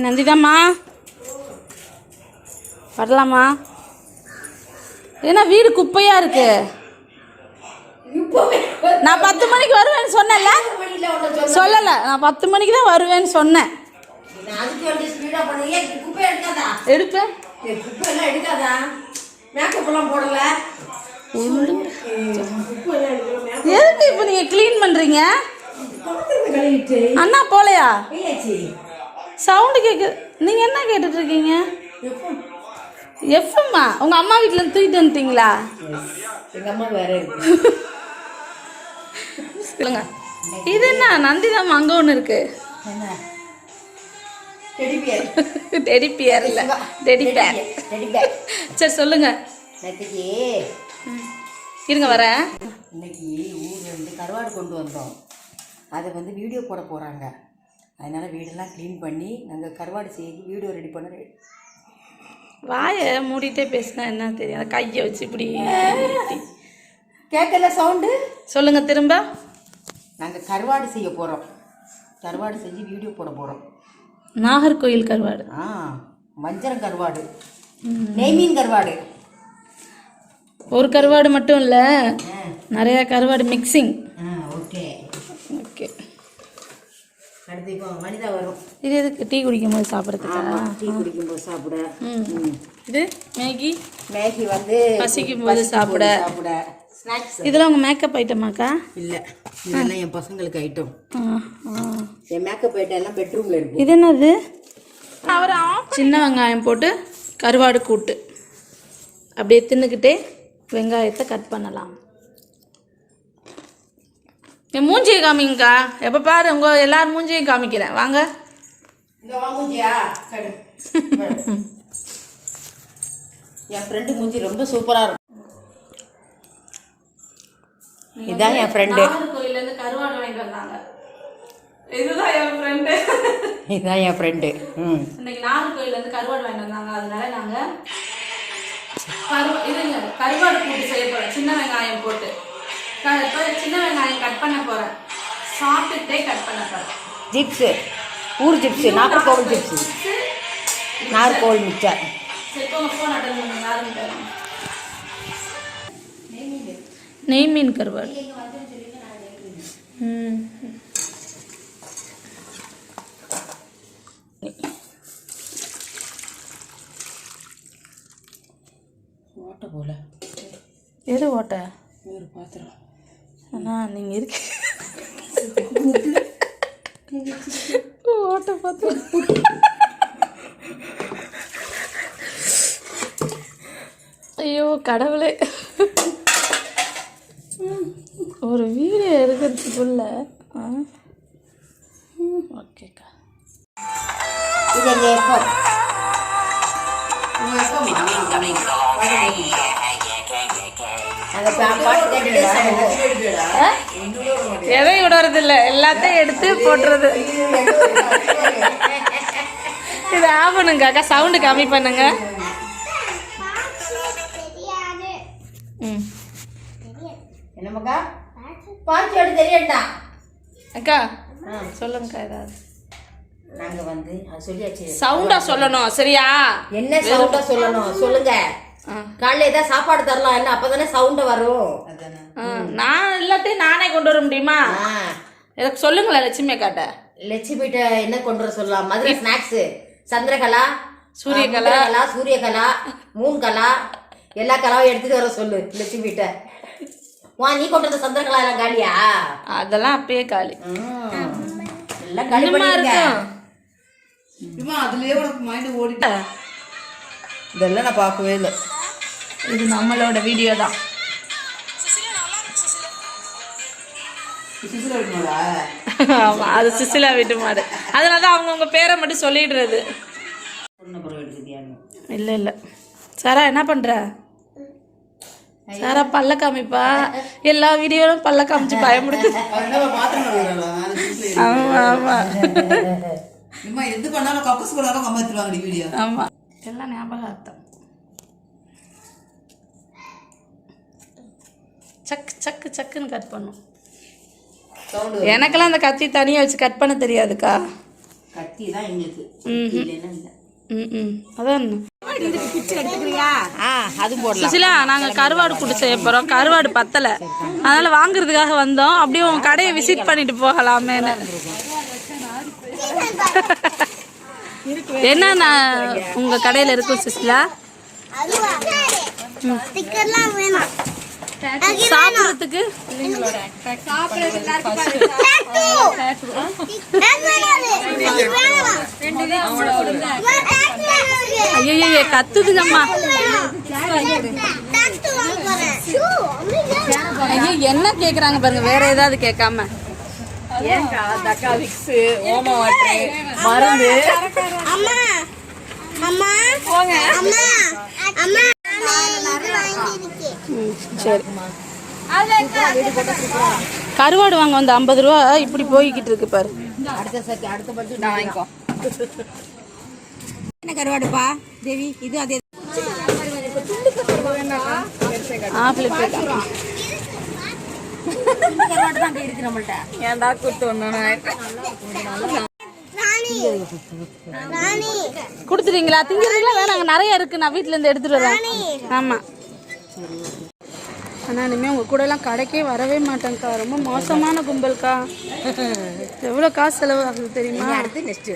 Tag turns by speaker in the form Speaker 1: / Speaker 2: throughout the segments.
Speaker 1: நந்திதாம்மா வரலாமா? ஏன்னா வீடு குப்பையாக இருக்கு. நான் 10 மணிக்கு வருவேன்னு சொன்னேன்ல. சொல்லலை, நான் 10 மணிக்கு தான் வருவேன்னு சொன்னேன். எடுப்பேன். எதுக்கு இப்போ நீங்கள் க்ளீன் பண்ணுறீங்க? அண்ணா போலையா? சவுண்டு கேட்குது. நீங்கள் என்ன கேட்டுட்டு இருக்கீங்க? எஃப்எம்மா? உங்கள் அம்மா வீட்டில் தூக்கிட்டு வந்துட்டீங்களா?
Speaker 2: எங்கள் அம்மா வேற
Speaker 1: சொல்லுங்க. இது என்ன நந்திதாம்மா அங்கே ஒன்று இருக்கு. டெடிபியர் இல்லை, டெடிபேர். சரி சொல்லுங்க. இருங்க வரேன்.
Speaker 2: இன்னைக்கு ஊரில் இருந்து கருவாடு கொண்டு வந்தோம். அதை வந்து வீடியோ போட போகிறாங்க. அதனால் வீடெல்லாம் க்ளீன் பண்ணி நாங்கள் கருவாடு செய்து வீடியோ ரெடி பண்ண.
Speaker 1: வாயை மூடிட்டே பேசினா என்ன தெரியும்? அதை கையை வச்சு இப்படி
Speaker 2: கேட்கல சவுண்டு.
Speaker 1: சொல்லுங்க திரும்ப.
Speaker 2: நாங்கள் கருவாடு செய்ய போகிறோம். கருவாடு செஞ்சு வீடியோ போட போகிறோம்.
Speaker 1: நாகர்கோயில் கருவாடு.
Speaker 2: வஞ்சரம் கருவாடு, நெய்மீன் கருவாடு.
Speaker 1: ஒரு கருவாடு மட்டும் இல்லை, நிறையா கருவாடு மிக்சிங்.
Speaker 2: Okay
Speaker 1: okay.
Speaker 2: அடுத்து இப்போ மனிதா வரும். இது
Speaker 1: எதுக்கு? டீ குடிக்கும்போது சாப்பிட்றதுக்கா?
Speaker 2: டீ குடிக்கும்போது சாப்பிட.
Speaker 1: இது மேகி.
Speaker 2: மேகி வந்து
Speaker 1: பசிக்கும் போது சாப்பிட.
Speaker 2: ஸ்நாக்ஸ்.
Speaker 1: இதெல்லாம் உங்கள் மேக்கப் ஐட்டமாக்கா?
Speaker 2: இல்லை, இதெல்லாம் என் பசங்களுக்கு ஐட்டம். என் மேக்கப் ஐட்டம் எல்லாம் பெட்ரூமில் இருக்கு.
Speaker 1: இது என்னது? சின்ன வெங்காயம் போட்டு கருவாடு கூட்டு. அப்படியே தின்னுக்கிட்டே வெங்காயத்தை கட் பண்ணலாம். என் மூஞ்சியை காமிங்கக்கா. எப்போ பாரு உங்கள் எல்லாரும் மூஞ்சியும் காமிக்கிறேன். வாங்க.
Speaker 2: என் ஃப்ரெண்டு மூஞ்சி ரொம்ப சூப்பராக இருக்கும். இதுதான் என் ஃப்ரெண்டு.
Speaker 1: கோயிலேருந்து கருவாடு வாங்கிட்டு வந்தாங்க. இதுதான் என் ஃப்ரெண்டு.
Speaker 2: இதுதான் என் ஃப்ரெண்டு.
Speaker 1: இன்னைக்கு நாகர்கோயிலேருந்து கருவாடு வாங்கிட்டு வந்தாங்க. அதனால நாங்கள் கருவாடு கூட்டு செய்ய போகிறேன். சின்ன வெங்காயம் போட்டு சின்ன வெங்காயம் கட் பண்ண போகிறேன். சாப்பிட்டுட்டே கட் பண்ண போகிறேன்.
Speaker 2: ஜிப்ஸு, ஊர் chips, Nagercoil chips, Nagercoil mixture.
Speaker 1: நெய் மீன் கருவாடு.
Speaker 2: ஓட்டை போல.
Speaker 1: எது ஓட்டை?
Speaker 2: ஒரு பாத்திரம்.
Speaker 1: அண்ணா நீங்கள் இருக்கு ஓட்டை பாத்திரம். ஐயோ கடவுளே. ஒரு வீடியோ எடுக்கிறதுக்குள்ள. ஓகேக்கா.
Speaker 2: இது எங்கள் எஃப்எம்.
Speaker 1: எதையும் விடுறது இல்லை, எல்லாத்தையும் எடுத்து போட்டுறது. இது ஆகணுங்க அக்கா. சவுண்டு கம்மி பண்ணுங்க.
Speaker 2: என்னமாக்கா? பாச்சோடு தெரியண்டா
Speaker 1: அக்கா. சொல்லுங்கக்கா. ஏதாவது
Speaker 2: நாங்கள் வந்து சொல்லியாச்சு.
Speaker 1: சவுண்டா சொல்லணும் சரியா?
Speaker 2: என்ன சவுண்டா சொல்லணும் சொல்லுங்க. காலையில் ஏதாவது சாப்பாடு தரலாம் என்ன? அப்போ தானே சவுண்டை வரும்.
Speaker 1: நான் எல்லாத்தையும் நானே கொண்டு வர முடியுமா? எனக்கு சொல்லுங்களேன். லட்சுமி அக்காட்ட.
Speaker 2: லட்சுமிகிட்ட என்ன கொண்டு வர சொல்லலாம்? மதுரை ஸ்நாக்ஸு, சந்திரகலா,
Speaker 1: சூரியகலா,
Speaker 2: சூரியகலா, மூன்கலா, எல்லா கலாவும் எடுத்துட்டு வர சொல்லு லட்சுமிகிட்ட. நீ கொண்டு வந்த சந்திரகலா எல்லாம் காலியா?
Speaker 1: அதெல்லாம் அப்பயே காலி.
Speaker 2: எல்லாம் காலி பண்ணிருக்கேன்.
Speaker 3: அதுலயே உனக்கு மைண்ட் ஓடிட்ட.
Speaker 2: இதெல்லாம் நான் பார்க்கவே இல்லை.
Speaker 1: இது நம்மளோட வீடியோ தான். ஆமாம், அது சுசிலா வீட்டு மாடு. அதனால தான் அவங்கவுங்க பேரை மட்டும் சொல்லிடுறது. இல்லை இல்லை. சாரா என்ன பண்ணுற? சாரா பல்ல காமிப்பா. எல்லா வீடியோவும் பல்ல காமிச்சு பயமுடுத்து. ஆமாம் ஆமாம்.
Speaker 3: எது பண்ணாலும் கப்பஸ் பண்ணாலும் கம்மாத்துருவாங்க வீடியோ.
Speaker 1: ஆமாம், எல்லாம் ஞாபகார்த்தம். சக்கு சக்கு சக்குன்னு கட் பண்ணும். எனக்கெல்லாம் அந்த கத்தி தனியாக வச்சு கட் பண்ண தெரியாதுக்கா.
Speaker 2: கத்தி தான் எங்களுக்கு இல்லைன்னா இல்லை.
Speaker 1: அதான்
Speaker 2: அதுவும் போடலாம்.
Speaker 1: சுசிலா, நாங்க கருவாடு கூட்டு செய்ய போறோம். கருவாடு பத்தல, அதனால வாங்குறதுக்காக வந்தோம். அப்படியே உன் கடையை விசிட் பண்ணிட்டு போகலாமேன்னு. என்னன்னா உங்க கடையில இருக்கும் சுசிலா? சாப்பிடுறதுக்கு ஐயோ கத்துதுங்கம்மா. ஐயோ என்ன கேக்குறாங்க பாருங்க, வேற ஏதாவது கேட்காம.
Speaker 2: ஏன்க்கா தக்கா விக்ஸ் ஓம வாட்டர் மருந்து
Speaker 1: சரி. கருவாடு வாங்க வந்து 50 ரூபா இப்படி போய்கிட்டு இருக்கு பாரு.
Speaker 2: அடுத்த பட்ஜெட் நான் வாங்கிக்கோ. என்ன கருவாடுப்பா தேவி? இது அதே கருவாடு தான் இருக்கு நம்மள்ட்ட. ஏன்டா கூட்டு வந்தோம்?
Speaker 1: கொடுத்துட்டீங்களா? திங்கிறதுல வேணாங்க, நிறைய இருக்கு. நான் வீட்டுல இருந்து எடுத்துட்டு வரேன். ஆமா. ஆனா இனிமே உங்க கூட எல்லாம் கடைக்கே வரவே மாட்டேங்க்கா. ரொம்ப மோசமான கும்பல்க்கா. எவ்வளவு காசு செலவு ஆகுது தெரியுமா?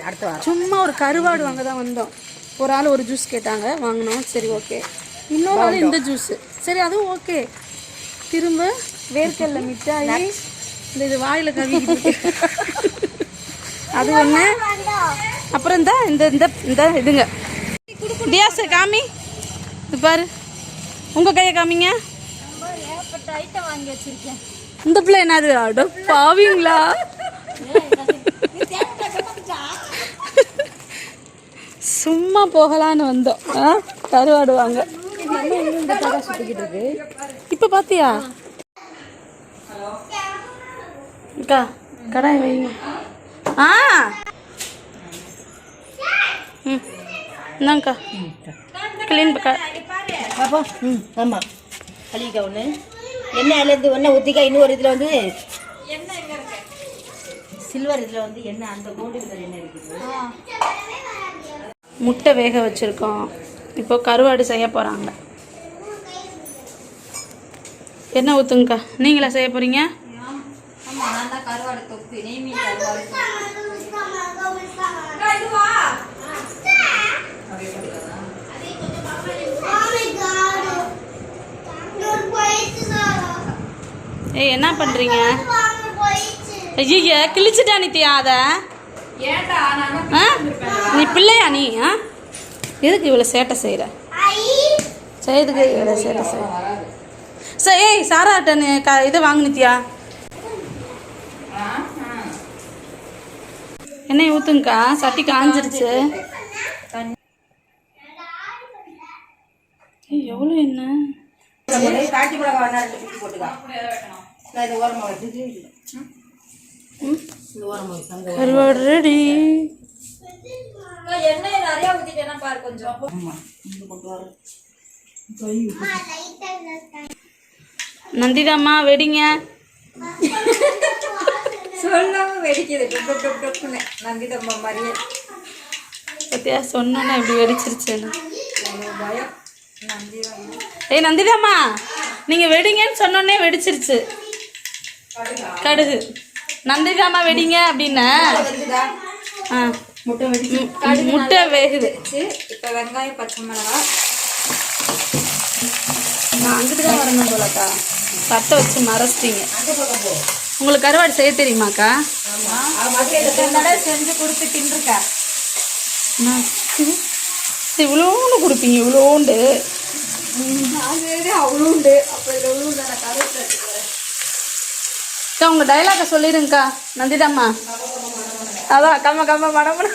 Speaker 2: அடுத்த
Speaker 1: சும்மா ஒரு கருவாடு வாங்க தான் வந்தோம். ஒரு ஆள் ஒரு ஜூஸ் கேட்டாங்க, வாங்கினோம். சரி ஓகே. இன்னொரு ஆள் இந்த ஜூஸ், சரி அதுவும் ஓகே. திரும்ப வேர்க்கல்ல மிட்டாயி, இந்த இது வாயில கவிக்கிட்டு அது ஒண்ணு. அப்புறம் இந்த இந்த இந்த இந்த இதுங்க தியாச காமி, இது பாரு. உங்க கையை காமிங்க. இந்த பிள்ளை என்னது? அட பாவீங்களா? சும்மா போகலான்னு வந்தோம். கருவாடு வாங்க. இப்ப பாத்தியா அக்கா? கடாய் வைங்க. என்னங்கக்கா கிளீன்
Speaker 2: பாப்பா. ஆமாம், கழுவிக்கா. ஒன்று எண்ணெயிலேருந்து ஒன்றை ஊற்றிக்கா. இன்னொரு இதில் வந்து சில்வர் இதில் வந்து எண்ணெய், அந்த கோல்டு கலர் எண்ணெய் இருக்குது.
Speaker 1: முட்டை வேக வச்சுருக்கோம். இப்போ கருவாடு செய்ய போகிறாங்க. என்ன ஊற்றுங்கக்கா? நீங்களா செய்ய போகிறீங்க?
Speaker 2: ஆமாம், நான் தான் கருவாடு தொக்கு, நெய்மீன் கருவாடு.
Speaker 1: ஏய் என்ன பண்ணுறீங்க? ஐயா கிழிச்சிட்டா நித்தியா அதை? நீ பிள்ளையா நீ? எதுக்கு இவ்வளோ சேட்டை செய்கிற? செய்யறதுக்கு இவ்வளோ சேட்டை செய்ய. சரி, ஏய் சாராட்டன் இதை வாங்கினித்தியா? எண்ணெய் ஊற்றுங்கக்கா, சட்டி காஞ்சிருச்சு. எவ்வளோ எண்ணெய்?
Speaker 2: காய்ச்சி மிளகா வேணா 2 போட்டுக்கா. இது ஓரமாக வச்சுட்டு இது ஓரமாக
Speaker 1: கருவாடு ரெடி.
Speaker 2: எண்ணெய் நிறையா ஊற்றிட்டேன்னா பாரு கொஞ்சம். ஆமாம், இது கொண்டு வர
Speaker 1: நந்திதாம்மா வெடிங்க.
Speaker 2: சொல்லாம வெடிக்குது. டொக்குன்னு நந்திதம்மா மாதிரியே.
Speaker 1: பத்தியா சொன்னோன்னா இப்படி வெடிச்சிருச்சேன்னு.
Speaker 2: பயம் நந்திதம்மா.
Speaker 1: ஏய் நந்திதாம்மா, நீங்க வெடிங்கன்னு சொன்னோன்னே வெடிச்சிருச்சு கடுகு. நந்திதாம்மா வெடிங்க அப்படின்னா
Speaker 2: முட்டை வெடிச்சு
Speaker 1: முட்டை வேகுது.
Speaker 2: இப்போ வெங்காயம் பச்சை மிளகாய்.
Speaker 1: நான் அங்கிட்டு தான் வரணும் போலக்கா. சட்டை வச்சு மறைச்சிட்டீங்க. உங்களுக்கு கருவாடு செய்ய தெரியுமாக்கா?
Speaker 2: செஞ்சு கொடுத்து தின்றுக்கா.
Speaker 1: இவ்வளோன்னு கொடுப்பீங்க? இவ்வளோண்டு
Speaker 2: அவ்வளோண்டு. அப்போ இதில் அவ்வளோண்டு நான் கருவேப்பிலை எடுத்துக்கிறேன்.
Speaker 1: உங்க டைலாக சொல்லிடுங்கக்கா நந்திதாம்மா. அதான் கம்ம கம்ம மடம்பு.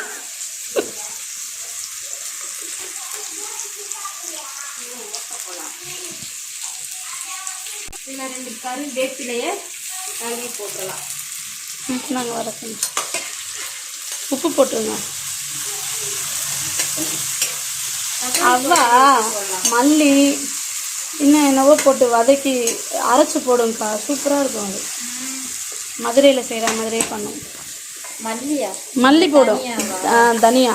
Speaker 2: இதில் 2 கருவேப்பிலையை கழுவி போட்டுடலாம்.
Speaker 1: நாங்கள் வர உப்பு போட்டுருங்க. அவ்வா மல்லி இன்னும் என்னவோ போட்டு வதக்கி அரைச்சி போடுங்கக்கா. சூப்பராக இருக்கும். அது மதுரையில் செய்கிற மாதிரியே பண்ணும். மல்லி போடும் தனியா.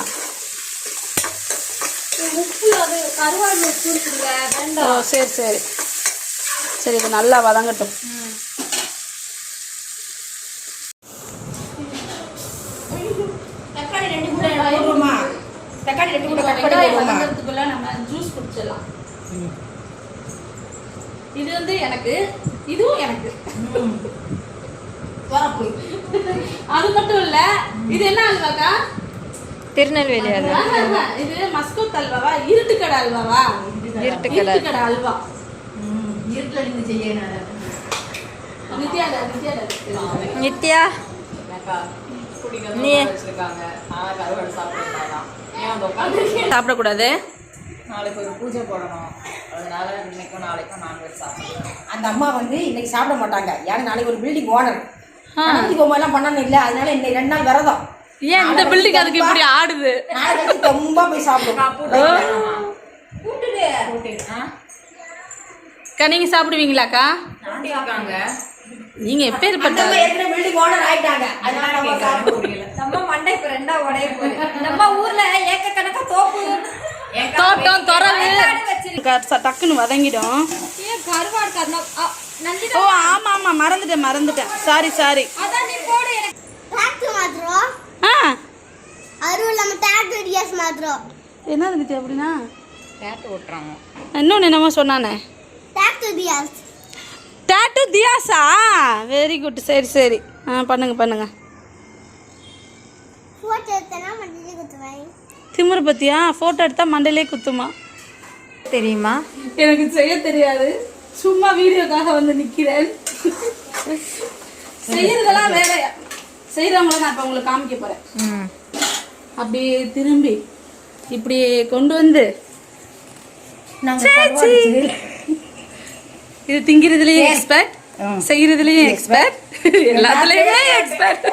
Speaker 1: ஓ சரி சரி சரி, இது நல்லா வதங்கட்டும்.
Speaker 2: தக்காளி 2 கூட போடுவோமா? தக்காளி 2 கூட கட் பண்ணி போடுவோமா?
Speaker 1: வதங்கிறதுக்குள்ள நம்ம ஜூஸ் குடிச்சிடலாம். இது வந்து எனக்கு, இதுவும் எனக்கு. அது மட்டும் இல்ல, இது என்ன அல்வாக்கா?
Speaker 4: திருநெல்வேலி அல்வா.
Speaker 1: இது மஸ்கோத் அல்வாவா, இருட்டுக்கடை அல்வாவா? இருட்டுக்கடை அல்வா.
Speaker 3: இருட்டில் இருந்து செய்ய
Speaker 4: நித்யா நீ
Speaker 1: சாப்பிடக்கூடாது.
Speaker 3: நாளைக்கு ஒரு பூஜை போடணும், அதனால இன்னைக்கும் நாளைக்கும் நான்வெஜ் சாப்பிடுவோம்.
Speaker 2: அந்த அம்மா வந்து இன்னைக்கு சாப்பிட மாட்டாங்க. ஏன்னா நாளைக்கு ஒரு பில்டிங் ஓனர் கணபதி ஹோமம்லாம் பண்ணணும் இல்லை, அதனால இன்னைக்கு 2 நாள் விரதம்.
Speaker 1: ஏன் இந்த பில்டிங் அதுக்கு இப்படி ஆடுது?
Speaker 2: நாளைக்கு ரொம்ப போய் சாப்பிடுவோம்.
Speaker 1: நீங்க சாப்பிடுவீங்களாக்கா? நீங்க எப்பேற்பட்ட
Speaker 2: பில்டிங் ஓனர் ஆயிட்டாங்க, அதனால நம்ம சாப்பிட முடியல.
Speaker 4: நம்ம மண்டை இப்ப 2ஆ உடைய போகுது. நம்ம ஊர்ல ஏக்கக்கணக்கா தோப்பு
Speaker 1: தோட்டம் தொரவு டக்குன்னு வதங்கிடும்.
Speaker 4: ஏன் கருவாடு கறணும்?
Speaker 1: ஓ ஆமா ஆமா, மறந்துட்டேன். சாரி.
Speaker 4: அதான் நீ போடு. எனக்கு
Speaker 5: டிராக்டர் மாத்துறோம். அருள் நம்ம டிராக்டர் டிஎஸ் மாத்துறோம்.
Speaker 1: என்னது நித்யா அப்படின்னா?
Speaker 3: கேட்டு ஓட்டுறாங்க.
Speaker 1: இன்னொன்று என்னமோ சொன்னானே,
Speaker 5: டிராக்டர் டிஎஸ்.
Speaker 1: டாட்டூ தியாஸா? Very good. சரி பண்ணுங்க.
Speaker 5: போட்டோ எடுத்தனா மண்டில குத்துவேன்.
Speaker 1: திமிரு பத்தியா? போட்டோ எடுத்தா மண்டையிலே குத்துமா?
Speaker 4: தெரியுமா?
Speaker 1: எனக்கு செய்ய தெரியாது, சும்மா வீடியோக்காக வந்து நிக்கிறேன். செய்யறதெல்லாம் வேற, செய்யறவங்கள நான் இப்ப உங்களுக்கு காமிக்க போறேன். அப்படியே திரும்பி இப்படி கொண்டு வந்து இது திங்கிறதுலயும் எக்ஸ்பர்ட், செய்யறதுலயும் எக்ஸ்பர்ட், எல்லாத்துலயுமே எக்ஸ்பர்ட்.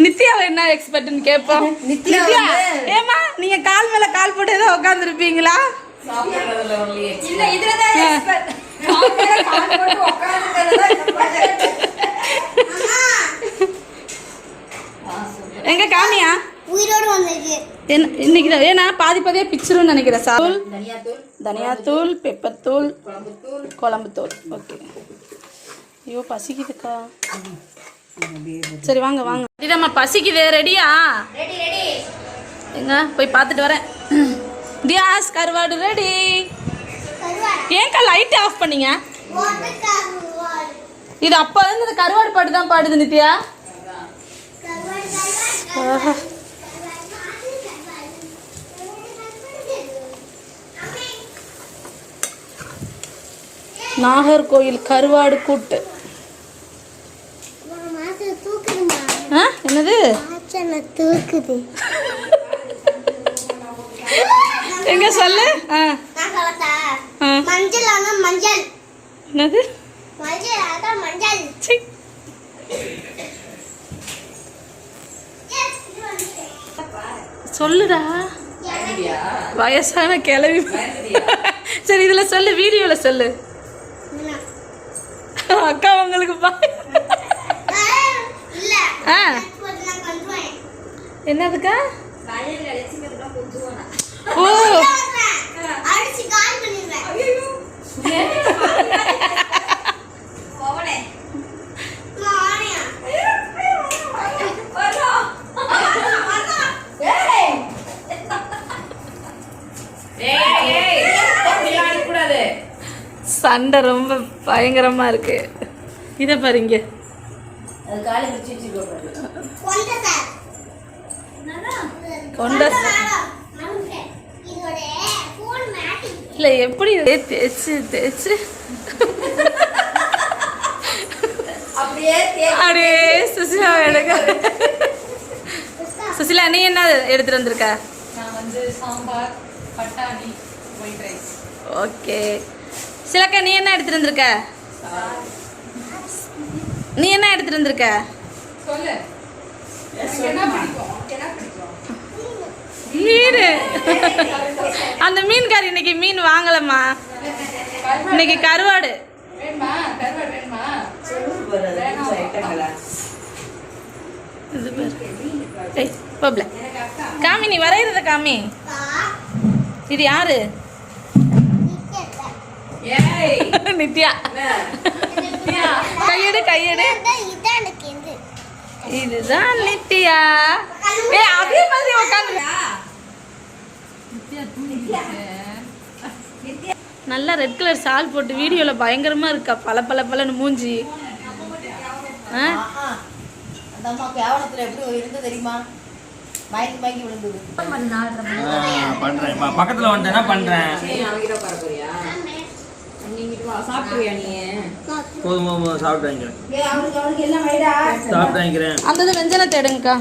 Speaker 1: நித்யாவை என்ன எக்ஸ்பர்ட்னு கேட்போம். நித்யா ஏமா நீங்க கால் மேல கால் போட்டு ஏதோ உட்கார்ந்து இருப்பீங்களா?
Speaker 4: இல்ல இதுலதான் எக்ஸ்பர்ட். கால் போட்டு உட்கார்ந்துறதா
Speaker 1: எங்க காமியா
Speaker 5: உயிரோடு வந்திருக்கு.
Speaker 1: இன்னைக்கு ஏன்னா பாதியே பிச்சிருன்னு நினைக்கிறேன். சால், தனியாத்தூள், பெப்பர் தூள், குழம்பு தூள். ஓகே. ஐயோ பசிக்குதுக்கா. சரி வாங்க இதம்மா பசிக்குது. ரெடியா? எங்க போய் பார்த்துட்டு வரேன். தியாஸ் கருவாடு ரெடி. ஏன்க்கா லைட் ஆஃப் பண்ணீங்க? இது அப்ப இருந்து இந்த கருவாடு பாட்டு தான் பாடுது நித்யா. நாகர்கோயில் கருவாடு கூட்டு. என்னது
Speaker 5: தூக்குது?
Speaker 1: எங்க சொல்லு.
Speaker 5: மஞ்சள் மஞ்சள்.
Speaker 1: என்னது
Speaker 5: மஞ்சள்?
Speaker 1: சொல்லுடா, வயசான கிளவி. சரி இதுல சொல்லு, வீடியோல சொல்லு. அக்கா உங்களுக்கு என்னதுக்கா? ஓ சண்டை ரொம்ப பயங்கரமா இருக்கு. இதை பாருங்க. இல்ல எப்படி தேய்ச்சு அப்படியே சுசிலா எடுக்க. சுசிலா நீ என்ன எடுத்துட்டு வந்திருக்க?
Speaker 3: நான் வந்து சாம்பார், பட்டாணி, ஒயிட் ரைஸ்.
Speaker 1: ஓகே. சிலக்கா நீ என்ன எடுத்துட்டு வந்திருக்க? நீ என்ன எடுத்துட்டு வந்திருக்க?
Speaker 3: சொல்லு.
Speaker 1: மீன். அந்த மீன்காரி இன்னைக்கு மீன் வாங்கலம்மா, இன்னைக்கு கருவாடு. ஏய் பப்ல காமி, நீ வரைகிறத காமி. இது யாரு? நித்யா. கையெடு கையெடு. இதுதான் நித்யா. ஏய் அதே மாதிரி உட்காந்து நல்லா ரெட் கலர் சால் போட்டு வீடியோவில் பயங்கரமாக இருக்கா. பல பல பலன்னு மூஞ்சி. ஆ
Speaker 2: அந்த அம்மா கேவலத்தில் எப்படி இருந்து தெரியுமா? மயங்கி மயங்கி விழுந்தது.
Speaker 6: பண்றேன் பக்கத்துல வந்துட்டேன்னா பண்றேன்.
Speaker 3: சாப்பிடுவியா நீ?
Speaker 6: போதும் சாப்பிட்டு வாங்கிக்கிறேன். சாப்பிட்டு வாங்கிக்கிறேன்.
Speaker 1: அந்த இது வெஞ்சனத்தை எடுங்கக்கா.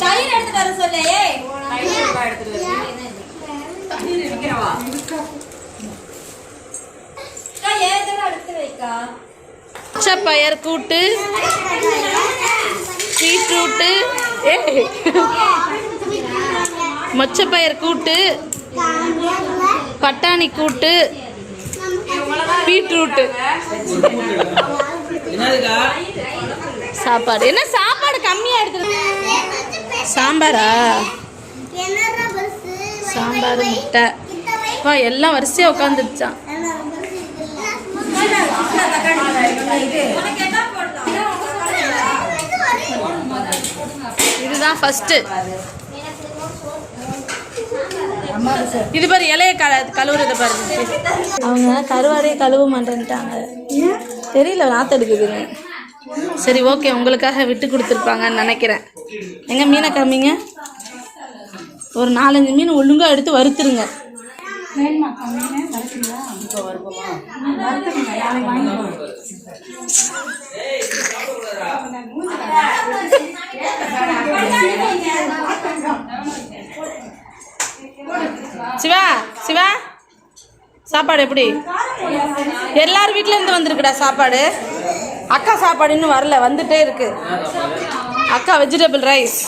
Speaker 4: தயிர் எடுத்து வர சொல்லு. எடுத்து வைக்கா.
Speaker 1: பச்சைப்பயிர் கூட்டு, பீட்ரூட்டு, மொச்சப்பயிர் கூட்டு, பட்டாணி கூட்டு, பீட்ரூட்டு
Speaker 6: என்னதுக்கா?
Speaker 1: சாப்பாடு. என்ன சாப்பாடு கம்மியா எடுத்து? சாம்பாரா? சாம்பார் முட்டை. வா எல்லாம் வரிசையா உட்காந்துருச்சான். இதுதான் ஃபர்ஸ்ட். இது பாரு இலைய கழுவுறத பாரு. அவங்க கருவாடையே கழுவ மாட்டேன்ட்டாங்க. தெரியல நாற்று எடுக்குதுங்க. சரி ஓகே, உங்களுக்காக விட்டு கொடுத்துருப்பாங்கன்னு நினைக்கிறேன். எங்க மீனை காமிங்க. ஒரு 4-5 மீன் ஒழுங்கா எடுத்து வறுத்துருங்க. சிவா சிவா சாப்பாடு எப்படி? எல்லார் வீட்ல இருந்து வந்திருக்குடா சாப்பாடு. அக்கா சாப்பாடு இன்னும் வரல, வந்துட்டே இருக்கு. அக்கா வெஜிடபிள் ரைஸ்,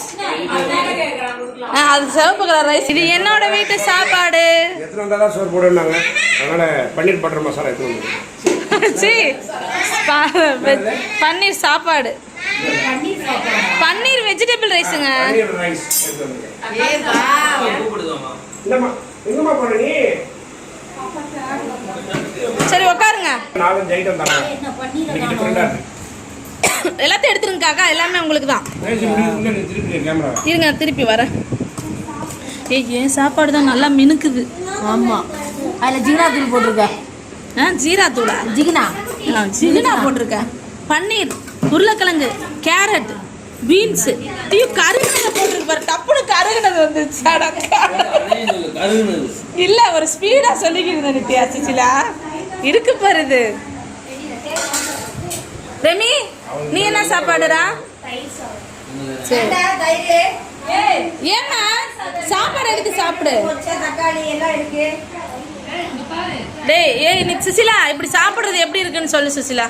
Speaker 1: அது சிவப்பு கலர் ரைஸ். இது என்னோட வீட்டு சாப்பாடு.
Speaker 7: எத்தனை வந்தாலும் சோறு போடுறாங்க. அதனால பன்னீர் பட்டர் மசாலா
Speaker 1: பன்னீர் சாப்பாடு, பன்னீர் வெஜிடபிள் ரைஸுங்க. சரி உட்காருங்க. எல்லாத்தையும் எடுத்துருங்க அக்கா, எல்லாமே உங்களுக்கு தான். இருங்க திருப்பி வரேன். ஏன் சாப்பாடு தான் நல்லா மினுக்குது.
Speaker 2: ஆமாம், அதில் ஜீரா தூள் போட்டிருக்கேன்.
Speaker 1: ஜீரா தூளா? ஜிகினா போட்டிருக்கேன். பன்னீர், உருளைக்கிழங்கு, கேரட், பீன்ஸு, கருகினதை போட்டிருக்கு பாரு. டப்புனு கருகினது வந்துச்சு. இல்ல ஒரு ஸ்பீடா சொல்லிக்கிட்டு நித்யா. சுசிலா இருக்கு பாரு. இது ரெமி, நீ என்ன சாப்பாடுடா? ஏன்னா சாப்பாடு எடுத்து சாப்பிடு.
Speaker 4: தக்காளி எல்லாம் இருக்கு.
Speaker 1: டேய் ஏய் நீ சுசிலா இப்படி சாப்பிடுறது எப்படி இருக்குன்னு சொல்லு சுசிலா.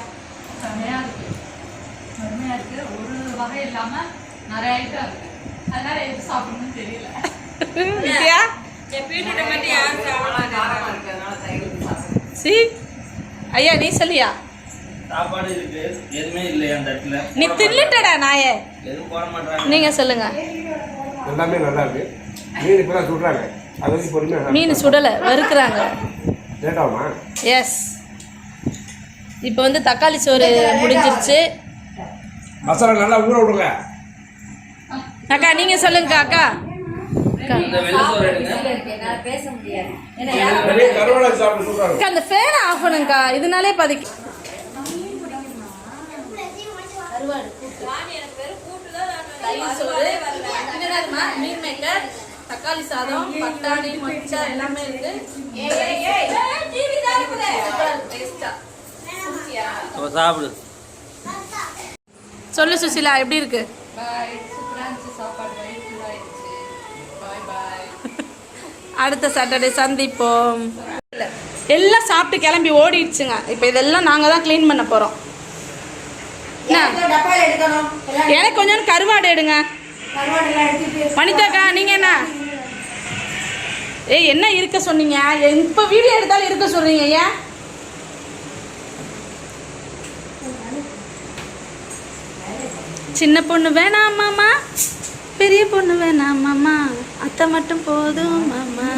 Speaker 1: நித்யா சி ஐயா நீ சொல்லியா?
Speaker 6: சாப்பாடு இருக்கு, எதுவுமே இல்லை அந்த இடத்துல.
Speaker 1: நீ தின்னுட்டடா நாயே.
Speaker 6: எதுவும் போட மாட்டாங்க.
Speaker 1: நீங்க சொல்லுங்க.
Speaker 7: எல்லாமே நல்லா இருக்கு. மீன் இப்பதான் சுடுறாங்க. அது வரைக்கும் பொறுமையா.
Speaker 1: மீன் சுடலை, வறுக்கிறாங்க.
Speaker 7: லேட் ஆகுமா? எஸ்.
Speaker 1: இப்போ வந்து தக்காளி சோறு முடிஞ்சிருச்சு.
Speaker 7: மசாலா நல்லா ஊற விடுங்க.
Speaker 1: அக்கா நீங்க சொல்லுங்க அக்கா.
Speaker 6: இந்த வெள்ளை சோறு எடுங்க.
Speaker 4: பேச முடியாது.
Speaker 7: கருவாடை சாப்பிட்டு சொல்றாங்க.
Speaker 1: அந்த ஃபேனை ஆஃப் பண்ணுங்கக்கா. இதனாலே பாதிக்கு. மீன் மேக்கர், தக்காளி சாதம், பட்டாணி, மொச்சை எல்லாமே இருக்கு.
Speaker 6: சாப்பிடு.
Speaker 1: சொல்லு சுசிலா எப்படி இருக்கு? அடுத்த சாட்டர்டே சந்திப்போம். எல்லாம் சாப்பிட்டு கிளம்பி ஓடிடுச்சுங்க. இப்போ இதெல்லாம் நாங்கள் தான் க்ளீன் பண்ண போகிறோம். எனக்கு கொஞ்சம் கருவாடு எடுங்க. வனிதாக்கா நீங்கள் என்ன ஏய் என்ன இருக்க சொன்னீங்க? இப்போ வீடியோ எடுத்தாலும் இருக்க சொல்கிறீங்க. ஏன் சின்ன பொண்ணு வேணாம் மாமா, பெரிய பொண்ணு வேணாம் மாமா, அத்தை மட்டும் போதும் மாமா.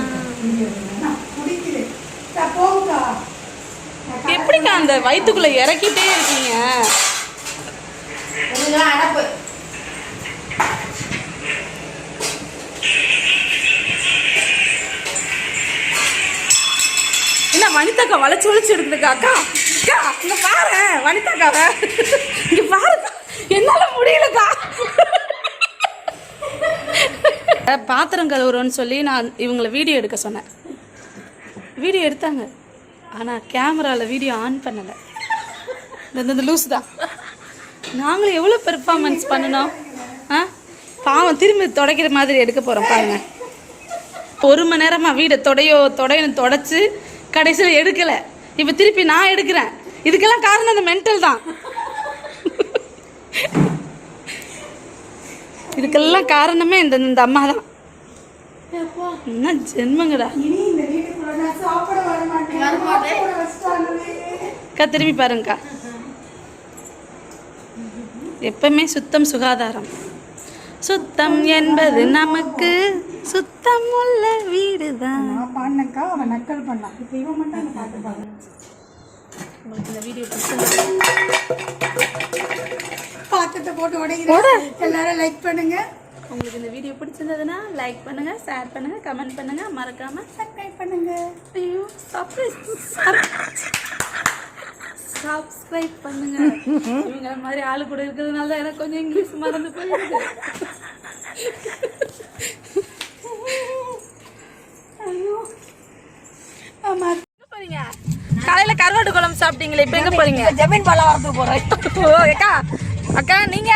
Speaker 1: எப்படிக்கா அந்த வயிற்றுக்குள்ள இறக்கிட்டே இருக்கீங்க?
Speaker 4: அடப்பு
Speaker 1: என்ன வனிதாக்கா வளைச்சு வளைச்சு எடுக்குதுக்கா? அக்கா அக்கா இங்க பாரு வனிதாக்காவை, இங்க பாருக்கா, என்னால முடியலக்கா. பாத்திரம் கழுவுறோன்னு சொல்லி நான் இவங்களை வீடியோ எடுக்க சொன்னேன். வீடியோ எடுத்தாங்க, ஆனால் கேமராவில் வீடியோ ஆன் பண்ணலை. இந்த லூஸ் தான். நாங்களும் எவ்வளோ பெர்ஃபார்மன்ஸ் பண்ணணும். பாவம் திரும்பி துடைக்கிற மாதிரி எடுக்க போகிறோம் பாருங்க. 1 மணி நேரமாக வீடை தொடையணும் தொடச்சி கடைசியில் எடுக்கலை. இப்போ திருப்பி நான் எடுக்கிறேன். இதுக்கெல்லாம் காரணம் அந்த மென்டல் தான். இதுக்கெல்லாம் காரணமே இந்த அம்மா தான். என்ன ஜென்மங்கடா. அக்கா திரும்பி பாருங்கக்கா. எப்பவுமே சுத்தம் சுகாதாரம். சுத்தம் என்பது நமக்கு சுத்தம் உள்ள வீடு தான்.
Speaker 8: பாடினக்கா அவன் நக்கல் பண்ணான். இப்போ இவன் மட்டும் அந்த பாட்டு பாடுறான்.
Speaker 1: உங்களுக்கு இந்த வீடியோ பிடிச்சிருந்தா
Speaker 8: பாத்திரத்தை போட்டு உடைக்கிறேன். எல்லாரும் லைக் பண்ணுங்க.
Speaker 1: உங்களுக்கு இந்த வீடியோ பிடிச்சிருந்ததுன்னா லைக் பண்ணுங்க, ஷேர் பண்ணுங்க, கமெண்ட் பண்ணுங்க, மறக்காம
Speaker 8: சப்ஸ்கிரைப் பண்ணுங்க.
Speaker 1: ஐயோ சப்ஸ்கிரைப் பண்ணுங்க. இவங்க மாதிரி ஆளு கூட இருக்கிறதுனால தான் எனக்கு கொஞ்சம் இங்கிலீஷ் மறந்து போயிடுது.
Speaker 8: ஐயோ ஆமா.
Speaker 1: போறீங்க காலையில கருவாடு குழம்பு சாப்பிட்டீங்களே, இப்போ எங்க போறீங்க?
Speaker 4: ஜமீன் பாலம் வரதுக்கு போறேன்.
Speaker 1: ஓ அக்கா அக்கா நீங்க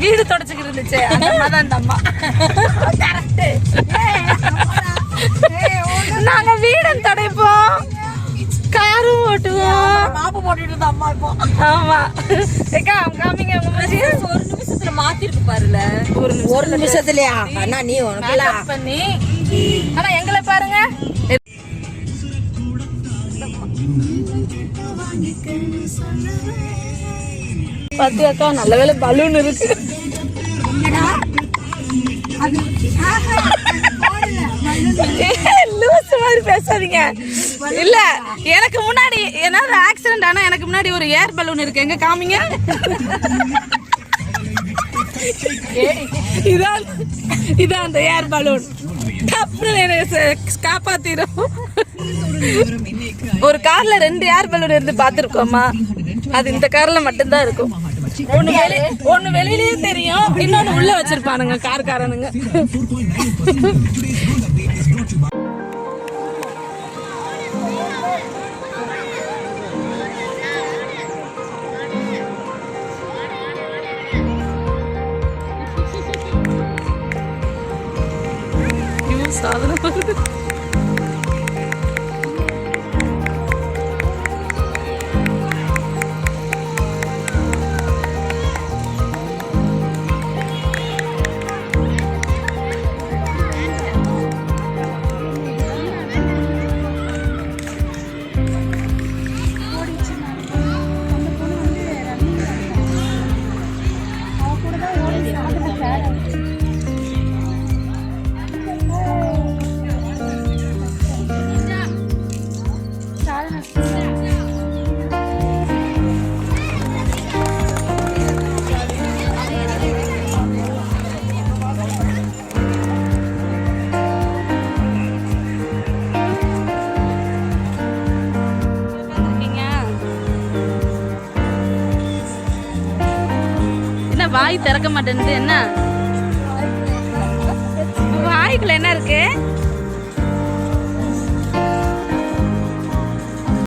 Speaker 1: வீடு தொடச்சிக்கிட்டு இருந்துச்சு அந்த அம்மா தான். இந்த அம்மா நாங்க வீடு துடைப்போம், காரும் ஓட்டுவோம்,
Speaker 4: மாப்பு போட்டுட்டு இருந்த அம்மா இப்போ.
Speaker 1: ஆமா அக்கா காமிங்க உங்க மாதிரி.
Speaker 4: 1 நிமிஷத்துல மாத்திருக்கு பாருல. 1 நிமிஷத்துலயா? அண்ணா நீ
Speaker 1: மேக்கப் பண்ணி. ஆனா எங்களை பாருங்க. பாத்தியாக்கா நல்ல வேலை பலூன் இருக்கு. லூஸ் மாதிரி பேசாதீங்க. இல்ல எனக்கு முன்னாடி ஏதாவது ஆக்சிடென்ட் ஆனா எனக்கு முன்னாடி ஒரு ஏர் பலூன் இருக்கு. எங்க காமிங்க. இதான் அந்த ஏர் பலூன். காப்பாத்திரும். ஒரு கார்ல 2 ஏர் பலூன் இருந்து பாத்துருக்கோமா? அது இந்த கார்ல மட்டும்தான் இருக்கும். ஒண்ணு வெளியிலயே தெரியும், இன்னொன்னு உள்ள வச்சிருப்பானுங்க காரனுங்க. சாதனம் வருது. வாய் திறக்க மாட்டேன்து என்ன?